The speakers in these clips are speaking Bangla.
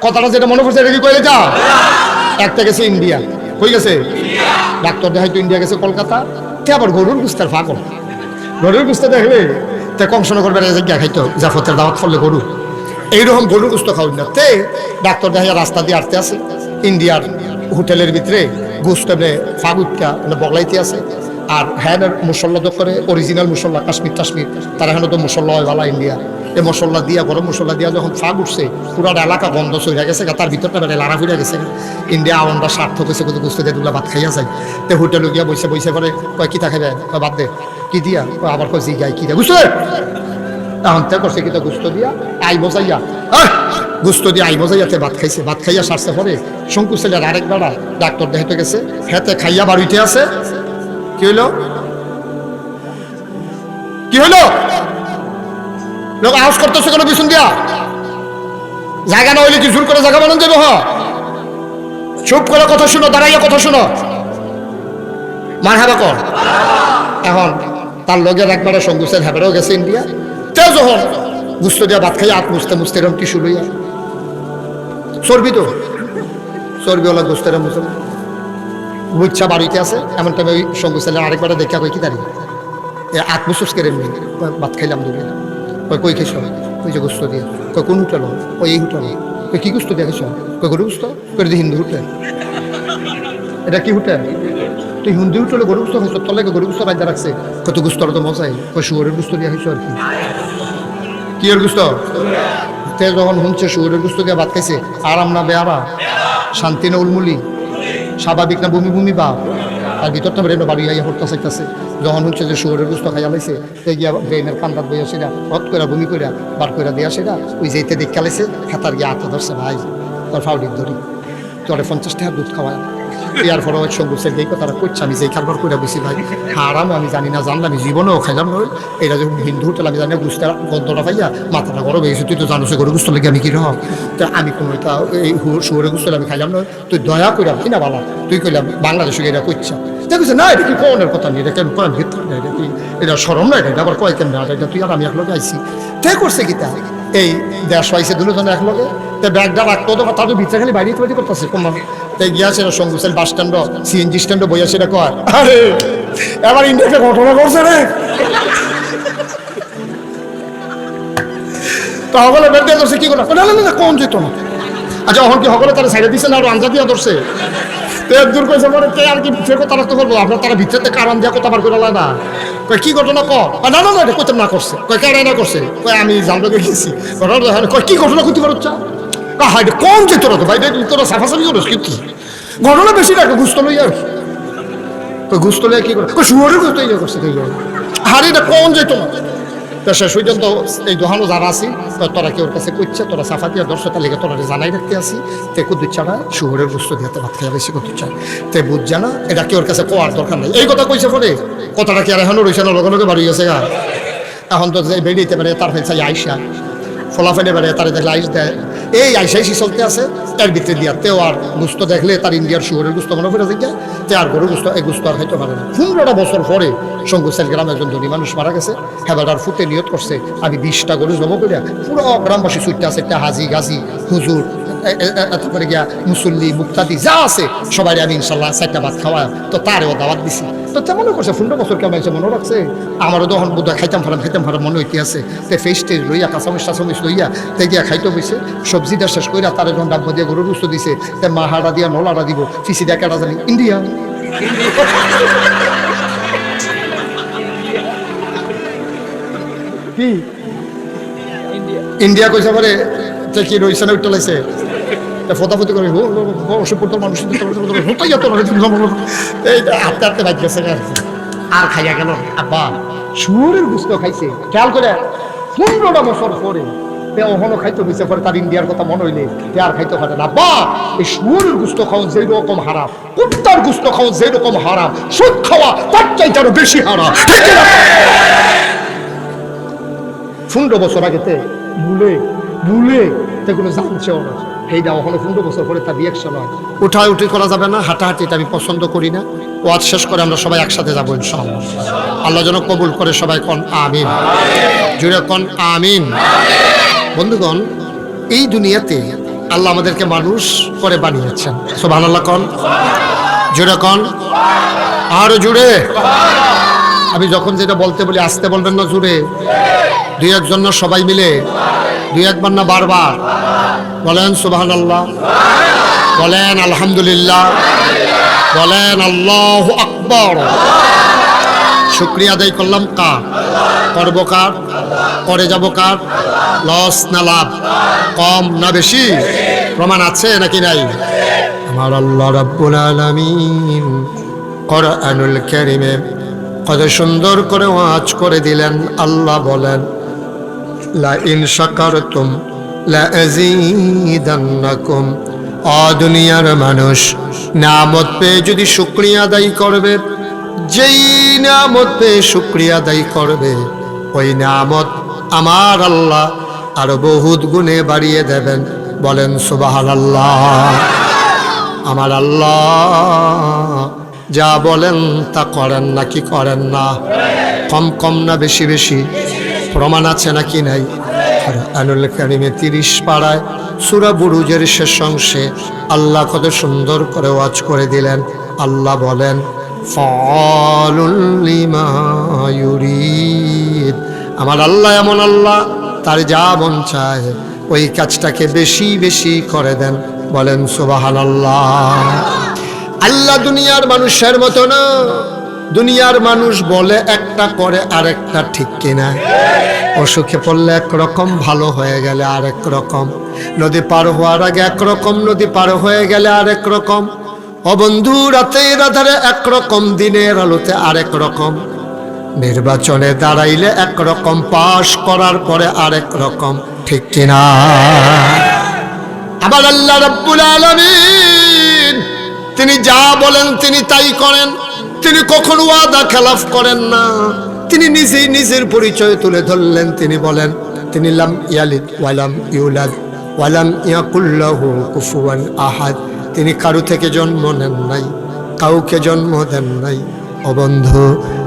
কথাটা যেটা মনে পড়ছে এটা কি কইলে যা একটা গেছে ইন্ডিয়া, হয়ে গেছে ডাক্তার দেখাইতো ইন্ডিয়া গেছে কলকাতা, তে আবার গরুর গুস্তার ফাঁকল, গরুর গুস্তা দেখলে তে কংসনা করবে জায়গা খাইতো জাফতের দাওয়াত করলে গরু, এইরকম গরুর গুস্ত খাওয়াই না। তে ডাক্তার দেখাইয়া রাস্তা দিয়ে আটতে আছে ইন্ডিয়ার হোটেলের ভিতরে গুস্তে ফাগুটকা মানে বগলাইতে আছে। আর হ্যাঁ মশলা তো করে অরিজিনাল মশলা কাশ্মীর টাশ্মীর, তারা হ্যাঁ তো মশলা হয় ভালো ইন্ডিয়া, এই মশলা দিয়া গরম মশলা দিয়া যখন ফাগ উঠছে পুরা এলাকা বন্ধ চলে গেছে, তার ভিতরটা বেড়ে লাড়া ফিরে গেছে। ইন্ডিয়া আওয়ানটা স্বার্থক হয়েছে কত গুস্তে দিয়ে দুলা ভাত খাইয়া যায়। তো হোটেলে গিয়া বসে বসে পরে কয় কি থাকে বাদ দে কি দিয়া আবার কয় জি গাই কি দিয়া বুঝতে এখন তে করছে কিতা গুস্ত দিয়া আই বজাইয়া গুস্ত দিয়ে আই বজাইয়াতে ভাত খাইছে, ভাত খাইয়া সারছে পরে শঙ্কু ছেলের আরেক বেড়া ডাক্তার দেখাইতে গেছে, হেতে খাইয়া বাড়িতে আছে। কি হইল কি হইলো লোক আওয়াজ করতেছে কেন পিছন দিয়া? জায়গা না হইলে কি জোর করে জায়গা বানান যাবো? চুপ করে কথা শুনো, দাঁড়াইয়া কথা শুনো, মারহাবা কর। এখন তার লগের একবারে সঙ্গুসের হ্যাবেরও গেছে ইন্ডিয়া, তে যখন গুস্ত দিয়া ভাত খাইয়া আত মুছতে মুছতে এরম টিস্যু লইয়া চর্বি তো চর্বিওয়ালা গুস্তের মুছে বুচ্ছা বাড়িতে আছে। এমন টাইমে ওই সঙ্গুসেলের আরেকবারে দেখা কই কি দাঁড়িয়ে আত্মসুস করে ভাত খাইলাম দুটো। কই কই খেয়েছ? ওই যে গুস্ত দিয়ে। কই কোন হোটেল? ওই এই হোটেল। কই কি গুস্ত দিয়ে খেয়েছ? কই গরু গুস্ত? কই হিন্দু হোটেল। এটা কি হোটেল? তুই হিন্দু হোটেলে গরু গুস্ত খাইছ? তলে গরু গুস্ত রাজা রাখছে। কত গুস্তর তো মজাই। কই শুয়োরের গুস্ত দিয়ে খাইছ আর কি। কি এর গুস্ত? তে যখন শুনছে শুয়োরের গুস্ত দিয়ে ভাত খাইছে, আরাম না বেয়ারা, শান্তি না উলমুলি, স্বাভাবিক না বমি বমি বা আর ভিতরটা ব্রেন বাড়ি আইয়া পড়তে চাইতেছে। যখন হচ্ছে যে শুয়োরের গুস্ত খাইয়া লাইছে, তে গিয়া ব্রেনের কান্দাত বইয়া সেটা হট করে বমি করে বার করে দেওয়া সেটা ওই যেতে দেখা লাইছে, খেতার গিয়ে আত্মা ধরছে ভাই তোর ফাউডিক ধরি তোরে 50 টাকা দুধ খাওয়ায়। ইয়ার পরে ওই সঙ্গুসের গেই কথাটা করছে, আমি যেই কারবার করে বুঝি ভাই হারাম আমি জানি না জানলাম, আমি জীবনেও খাইলাম নয়। এটা যখন হিন্দু হোটেল আমি জানি না গুস্তা গন্ধটা পাইয়া মাথাটা গরম হয়ে গেছে। তুই তো জানো সে গরু গুস্ত লেগে আমি কি রকম, তো আমি কোনো এই শুয়োরের গুস্ত আমি খাইলাম নয়। তুই দয়া করে কিনা বালা তুই কইলাম বাংলাদেশে এটা করছা দেখছে না, এটা কি কোনের কথা নেই, এটা কেন কোরআন ভিতর না, এটা কি এটা সরম না, এটা আবার কয় কেন না, এটা তুই আর আমি একলগে আইসি তে করছে কি তা এই দেশ পাইছে দুজনে একলগে। তো ব্যাগটা রাখতো তো তাদের ভিতরে খালি বাইরে তৈরি করতেছে কোন তাই গিয়াছে সঙ্গুসেল বাস স্ট্যান্ড সিএনজি স্ট্যান্ডে বইয়া সেটা কয় আরে এবার ইন্ডিয়াতে ঘটনা করছে রে। তো হগলে বের দিয়ে ধরছে কি করে না না না কোন যেত না। আচ্ছা এখন কি হগলে তারা সাইডে দিচ্ছে না আর আঞ্জা দিয়া ধরছে? দূর করেছে পরে কে আর কি ফের কথা রাখতে পারবো? আপনার তারা ভিতরে কারণ দিয়া কথা বার করে না কয় কি ঘটনা ক না না না এটা করতে না করছে কয় কে না করছে কয় আমি জানতে গেছি কয় কি ঘটনা করতে পারছ হাই কম যেত না তো ভাই তোরা সাফাসাফি করিস কি ঘটনা বেশি রাখো গুস্ত লইয়া গুস্ত লইয়া কি করে শুয়োরের গুস্ত ইয়ে করছে হারি এটা কম যেত না। তো শেষ পর্যন্ত এই দোহানো যারা আছি তোরা কেউ কাছে করছে তোরা সাফা দিয়ে দর্শকতা লেগে তোরা জানাই রাখতে আসি তে কুদুর ছাড়া শুয়োরের গুস্ত দিতে ভাত খাইয়া বেশি করতে চায় তে বুঝছে না এটা কেউর কাছে কোয়ার দরকার নেই। এই কথা কইছে পরে কথাটা কি আর এখনো রয়েছে না, লগে লগে বাড়ি গেছে গা। এখন তো বেরিয়েতে পারে তার ফেলছে আইসা ফলাফেলে বেড়ে তারা দেখলে আইস দেয় এই আইসাইসি চলতে আছে এর ভিতরে দিয়া তেও আর গুস্ত দেখলে তার ইন্ডিয়ার শুয়োরের গুস্ত মনে করে দেখে তে আর গরু গুস্ত এই গুস্ত আর খাইতে পারে না। 15টা বছর পরে সঙ্গুসেল গ্রামে একজন ধনী মানুষ মারা গেছে, হেবাটার ফুটে নিয়ত করছে আমি 20টা গরু জমা করিয়া পুরো গ্রামবাসী ছুটতে আছে, একটা হাজি গাজি হুজুর তারপরে গিয়া মুসল্লি মুক্তাদি যা আছে সবাই আমি ইনশাল্লাহ 4টা ভাত খাওয়া তো তারেও দাওয়াত দিছি। তো তেমনও করছে 15 বছর কেমন আছে মনে রাখছে। আমারও তখন বোধ হয় খাইতাম ফারাম মনে হইতে আছে তে ফেস টেস লইয়া কাঁচামিস টাচামিস লইয়া তে গিয়া খাইতে বইছে সবজিটা শেষ করিয়া তার যখন ডাব্বা দিয়ে গরুর গুস্ত দিছে তে মাহাড়া দিয়া নলাটা দিব ফিসি দিয়া কেটা জানি ইন্ডিয়া কি ইন্ডিয়া কইছে পরে কি রয়েছে না উঠতে লাগছে ফতাফতি করে অসুপুর মানুষ হাঁটতে হাঁটতে বাইক গেছে আর খাইয়া গেল আব্বা শুয়োরের গুস্ত খাইছে খেয়াল করে 15টা বছর পরে ওখানে খাইতে হয়েছে পরে তার ইন্ডিয়ার কথা মনে হইলে আর খাইতে পারে না। বা এই শুয়োরের গুস্ত খাওয়া যেই রকম হারাম, কুত্তার গুস্ত খাওয়া যেই রকম হারাম, সুদ খাওয়া তার চাইতে আরো বেশি হারাম। 15 বছর আগেতে ভুলে সেগুলো জানছেও না এইটা ওখানে 15 বছর পরে তার রিয়াকশন হয়। উঠি করা যাবে না, হাঁটাহাঁটি এটা আমি পছন্দ করি না। ওয়াজ শেষ করে আমরা সবাই একসাথে যাবো ইনশাআল্লাহ। আল্লাহ যেন কবুল করে সবাই কোন আমিন, জুড়ে কোন আমিন। বন্ধুগণ এই দুনিয়াতে আল্লাহ আমাদেরকে মানুষ করে বানিয়েছেন। সুবহানাল্লাহ কোন, জোরে কোন, আরো জোরে। আমি যখন যেটা বলতে বলি আস্তে বলবেন না, জোরে। দুই একজন না সবাই মিলে, দুই একবার না বারবার বলেন সুবহানাল্লাহ, বলেন আলহামদুলিল্লাহ, বলেন আল্লাহু আকবার। শুকরিয়া আদায় করলাম কার? করব কার? করে যাব কার? লস না লাভ? কম না বেশি? প্রমাণ আছে নাকি নাই? আমার আল্লাহ রাব্বুল আলামিন কোরআনুল কারীমে কত সুন্দর করে ওয়াজ করে দিলেন। আল্লাহ বলেন, লা ইন শাকারতুম লা আযীদান্নাকুম। দুনিয়ার মানুষ নিয়ামত পেয়ে যদি শুকরিয়া আদায় করবে, যেই নিয়ামত পেয়ে শুকরিয়া আদায় করবে, ওই নিয়ামত আমার আল্লাহ আরো বহুত গুণে বাড়িয়ে দেবেন। বলেন সুবহানাল্লাহ। আমার আল্লাহ যা বলেন তা করেন নাকি করেন না? কম কম না বেশি বেশি? প্রমাণ আছে নাকি নাই? কোরআনুল কারীমে 30 পারায় সূরা বুরুজের শেষ অংশে আল্লাহ কত সুন্দর করে ওয়াজ করে দিলেন। আল্লাহ বলেন, ফাআলুল লিমা ইউরিদ। আমার আল্লাহ এমন আল্লাহ, তার যা মন চায় ওই কাজটাকে বেশি বেশি করে দেন। বলেন সুবহানাল্লাহ। আল্লাহ দুনিয়ার মানুষের মতো না। দুনিয়ার মানুষ বলে একটা করে আরেকটা, ঠিক কিনা? অসুখে পড়লে একরকম, ভালো হয়ে গেলে আরেক রকম। নদী পার হওয়ার আগে একরকম, নদী পার হয়ে গেলে আরেক রকম। ও বন্ধু, রাতের আধারে একরকম, দিনের আলোতে আরেক রকম। নির্বাচনে দাঁড়াইলে একরকম, পাশ করার পরে আরেক রকম, ঠিক কিনা? আবার আল্লাহ রাব্বুল আলামিন তিনি যা বলেন তিনি তাই করেন। তিনি কখনো ওয়াদা খেলাফ করেন না। তিনি নিজেই নিজের পরিচয় তুলে ধরলেন। তিনি বলেন, তিনি লাম ইয়ালিদ ওয়ালাম ইউলাদ ওয়ালাম ইয়াকুল লাহু কুফুয়ান আহাদ। তিনি কারো থেকে জন্ম নেন নাই, কাউকে জন্ম দেন নাই। ও বন্ধু,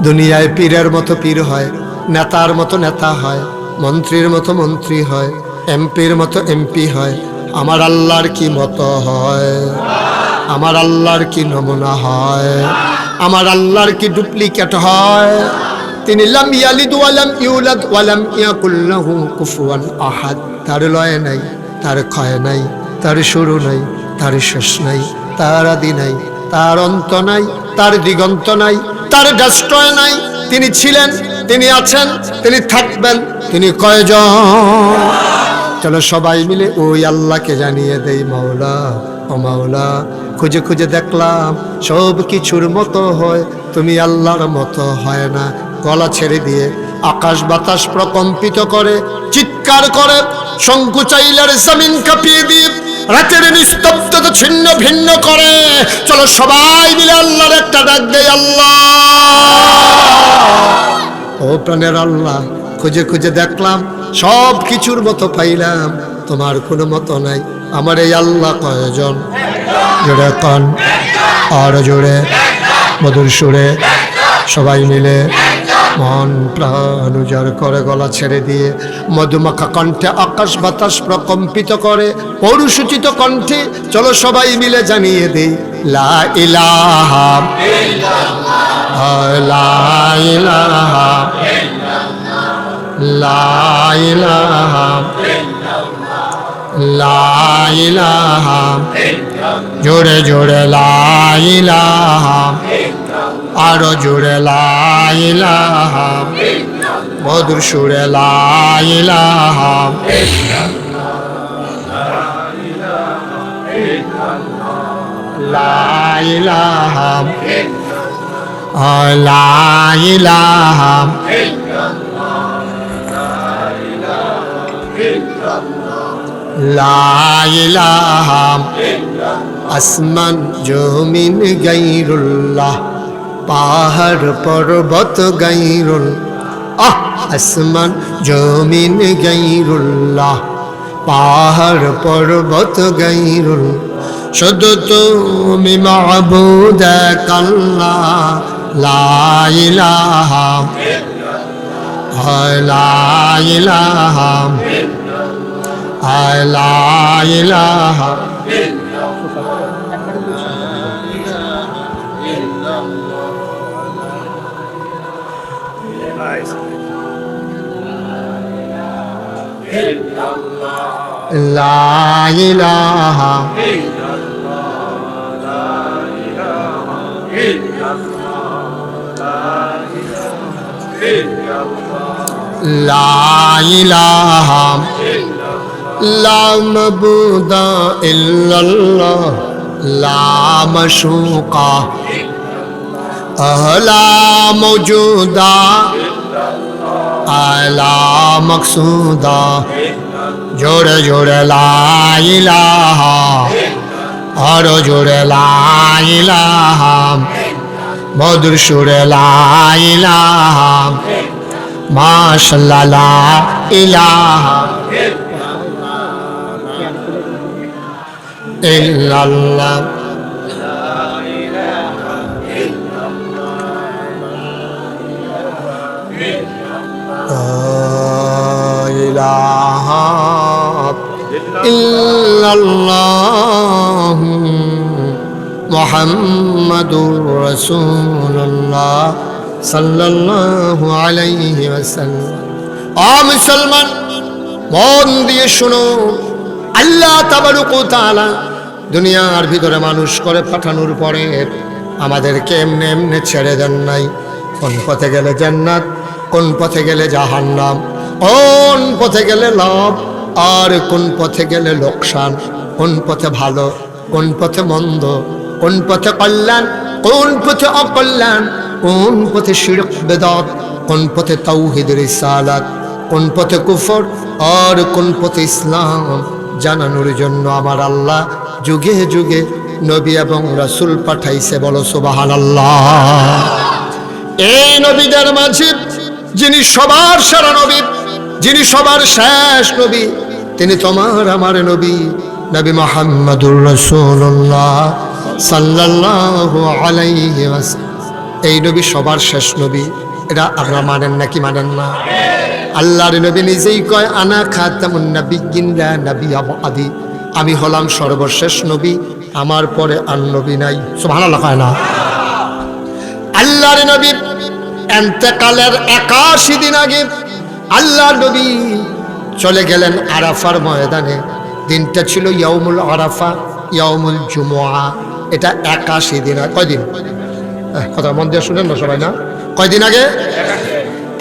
দুনিয়ায় পীরের মতো পীর হয়, নেতার মতো নেতা হয়, মন্ত্রীর মতো মন্ত্রী হয়, এমপির মতো এমপি হয়। আমার আল্লাহর কি মতো হয়? আমার আল্লাহর কি নমুনা হয়? আমার আল্লাহর কি ডুপ্লিকেট হয়? তিনি লাম ইয়ালিদ ওয়ালাম ইউলাদ ওয়ালাম ইয়াকুল লাহু কুফুয়ান আহাদ। তার লয় নাই, তার ক্ষয় নাই, তার শুরু নাই, তার শেষ নাই, তার আদি নাই, তার অন্ত নাই, তার দিগন্ত নাই, তার ডাস্টয় নাই। তিনি ছিলেন, তিনি আছেন, তিনি থাকবেন। তিনি কয়জন? চলো সবাই মিলে ওই আল্লাহকে জানিয়ে দেই, মাওলা ও মাওলা, খুঁজে খুঁজে দেখলাম সব কিছুর মতো হয়, তুমি আল্লাহর মতো হয় না। গলা ছেড়ে দিয়ে আকাশ বাতাস প্রকম্পিত করে, চিৎকার করে, সংকুচাইলার জমিন কাঁপিয়ে দিয়ে রাতের নিস্তব্ধতা ছিন্ন ভিন্ন করে। চলো সবাই মিলে আল্লাহর একটা ডাক দেই, আল্লাহ ও প্রাণের আল্লাহ। খুঁজে খুঁজে দেখলাম সব কিছুর মতো পাইলাম, তোমার কোনো মতো নাই। আমার এই আল্লাহ কয়জন? জোরে কন, আর জোরে, মধুর সুরে, সবাই মিলে মন প্রাণ উজাড় করে গলা ছেড়ে দিয়ে মধুমাখা কণ্ঠে আকাশ বাতাস প্রকম্পিত করে, পৌরুষোচিত কণ্ঠে চলো সবাই মিলে জানিয়ে দেই, লা ইলাহা ইল্লাল্লাহ, লা ইলাহা ইল্লাল্লাহ, লা ইলাহা ইল্লাল্লাহ, লা ইলাহা ইল্লাল্লাহ। জোরে জোরে লা ইলাহা ইল্লাল্লাহ, আরো জোরে লা ইলাহা ইল্লাল্লাহ, মধুর সুরে লা ইলাহা ইল্লাল্লাহ, লা ইলাহা ইল্লাল্লাহ, লা ইলাহা লা ইলাহা আসমান জমিন গায়রুল্লাহ, পাহাড় পর্বত গায়রুল, আসমান জমিন গায়রুল্লাহ, পাহাড় পর্বত গায়রুল, শুধু তুমি মাবুদ এক আল্লাহ, লা ইলাহা লা ইলাহা লা ইলাহা লা ইলাহা লা ইলাহা লা মাবুদা ইল্লাল্লাহ লা মাশুকা লা মওজুদা লা মকসুদা জোরে জোরে লা ইলাহা আর জোরে লা ইলাহা মধুর সুরে লা ইলাহা মাশাআল্লাহ লা ইলাহা ইল্লাল্লাহ ইলাহা ইল্লাল্লাহ মুহাম্মাদুর রাসূলুল্লাহ সাল্লাল্লাহু আলাইহি ওয়াসাল্লাম। ও মুসলমান, মন দিয়ে শুনো, আল্লাহ তাবারক ওয়া তাআলা দুনিয়ার ভিতরে মানুষ করে পাঠানোর পরে আমাদেরকে এমনি এমনি ছেড়ে দেন নাই। কোন পথে গেলে জান্নাত, কোন পথে গেলে জাহান্নাম, কোন পথে গেলে লাভ আর কোন পথে গেলে লোকসান, কোন পথে ভালো, কোন পথে মন্দ, কোন পথে কল্যাণ, কোন পথে অকল্যাণ, কোন পথে শিরক বেদাত, কোন পথে তাওহীদ রিসালাত, কোন পথে কুফর আর কোন পথে ইসলাম জানানোর জন্য আমার আল্লাহ যুগে যুগে নবী এবং রাসূল পাঠাইছে। বলো সুবহানাল্লাহ। এই নবীদের মাঝে যিনি সবার সেরা নবী, যিনি সবার শেষ নবী, তিনি তোমার আমার নবী, নবী মুহাম্মদুর রাসূলুল্লাহ সাল্লাল্লাহু আলাইহি ওয়াসাল্লাম। এই নবী সবার শেষ নবী। এটা আপনারা মানেন নাকি মানেন না? আল্লাহর নবী নিজেই কয়, আনা খাতামুন নাবিয়্যিন লা নাবিয়্যা বা'দি, আমি হলাম সর্বশেষ নবী, আমার পরে আর নবী নাই। সুবহানাল্লাহ কয় না? আল্লাহর নবী ইন্তেকালের 81 দিন আগে আল্লাহর নবী চলে গেলেন আরাফার ময়দানে। দিনটা ছিল ইয়াউমুল আরাফা, ইয়াউমুল জুমআ। এটা 81 দিন। কয়দিন? কথা মন দিয়ে শুনেন না সবাই, না কয়দিন আগে?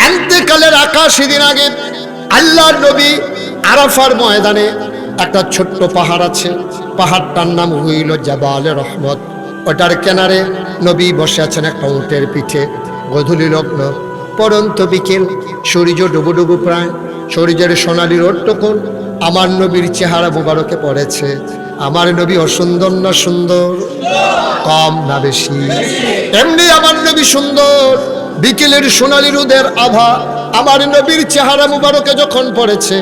ইন্তেকালের 81 দিন আগে আল্লাহর নবী আরাফার ময়দানে, একটা ছোট্ট পাহাড় আছে, পাহাড়টার নাম হইল জাবালে রহমত। ওটার কিনারে নবী বসে আছেন একটা উটের পিঠে। গধূলি লগ্ন, পরন্ত বিকেল, সূর্য ডুবু ডুবু প্রায়, সূর্যের সোনালি রোদটুকুন আমার নবীর চেহারা মুবারকে পড়েছে। আমার নবী অসুন্দর না সুন্দর? কম না বেশি? এমনি আমার নবী সুন্দর। বিকেলের সোনালি রোদের আভা আমার নবীর চেহারা মুবারকে যখন পড়েছে,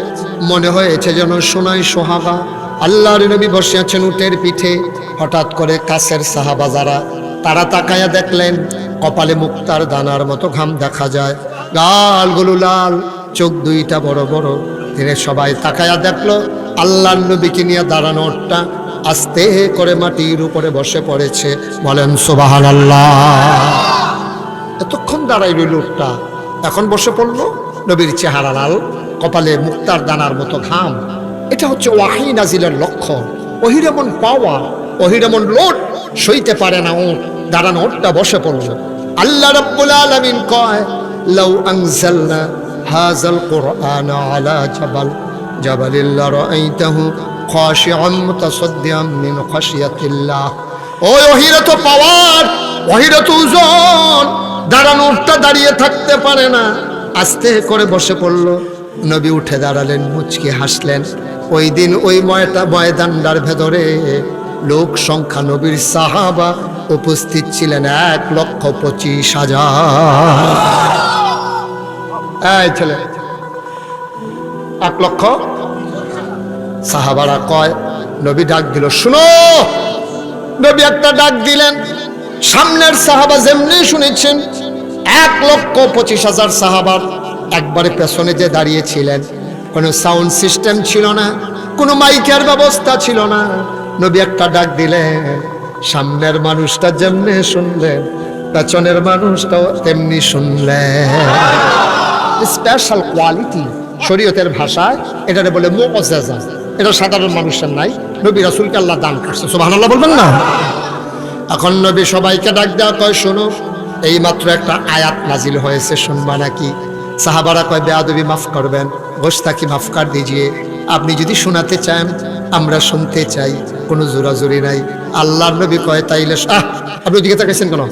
মনে হয়েছে যেন সোনাই সোহাগা। আল্লাহর নবী বসে আছেন উটের পিঠে। হঠাৎ করে কাছের সাহাবা যারা, তারা তাকায়া দেখলেন কপালে মুক্তার দানার মতো ঘাম দেখা যায়, গালগুলো লাল, চোখ দুইটা বড় বড়। তিনি সবাই তাকায়া দেখলো আল্লাহর নবীকে নিয়ে দাঁড়ানো উটটা আস্তে করে মাটির উপরে বসে পড়েছে। বলেন সুবহানাল্লাহ। এতক্ষণ দাঁড়াই রইল উটটা, এখন বসে পড়লো। নবীর চেহারা লাল, কপালে মুক্তার দানার মতো ঘাম। এটা হচ্ছে ওয়াহী নাজিলের লক্ষণ। ওহির এমন পাওয়া, ওহির এমন লোড সইতে পারে না উট, দাঁড়ানো উটটা বসে পড়ল। আল্লাহ রাব্বুল আলামিন কয়, লাউ আনজালনা হাযাল কুরআন আলা জাবালিল লারাআইতাহু খাশিআন মুতাসাদ্দিআন মিন খাশিয়াতিল্লাহ। ওই ওহির তো পাওয়ার, ওহির তো ওজন, দাঁড়ানো উটটা দাঁড়িয়ে থাকতে পারে না, আস্তে করে বসে পড়ল। নবী উঠে দাঁড়ালেন, মুচকি হাসলেন। ওই দিন ওই ময়দানটার ভেতরে লোক সংখ্যা, নবীর সাহাবা উপস্থিত ছিলেন 1,25,000। এই ছেলে, 1,00,000 সাহাবারা কয়, নবী ডাক দিল, শুনো। নবী একটা ডাক দিলেন। সামনের সাহাবা যেমনি শুনেছেন, 1,25,000 সাহাবার একবারে পেছনে যে দাঁড়িয়েছিলেন, কোনো সাউন্ড সিস্টেম ছিল না, কোনো মাইকের ব্যবস্থা ছিল না। নবী একটা ডাক দিলেন, সামনের মানুষটা যেমনি শুনলেন পেছনের মানুষটাও তেমনি শুনলেন। স্পেশাল কোয়ালিটি শরীয়তের ভাষায় এটারে বলে মুআজ্জাজা। এটা সাধারণ মানুষের নাই, নবী রাসূলকে আল্লাহ দান করছে। সুবহানাল্লাহ বলবেন না? এখন নবী সবাইকে ডাক দেওয়া কয়, শোনো, এই মাত্র একটা আয়াত নাজিল হয়েছে, শুনবা নাকি? সাহাবারা কয়, বেয়াদবি মাফ করবেন, গোস্তাকি মাফ কর দিজিয়ে। আপনি যদি শোনাতে চান আমরা শুনতে চাই, কোনো জোরাজুরি নাই। আল্লাহর নবী কয়, তাইলে আপনি ওদিকে তাকাইছেন কেন?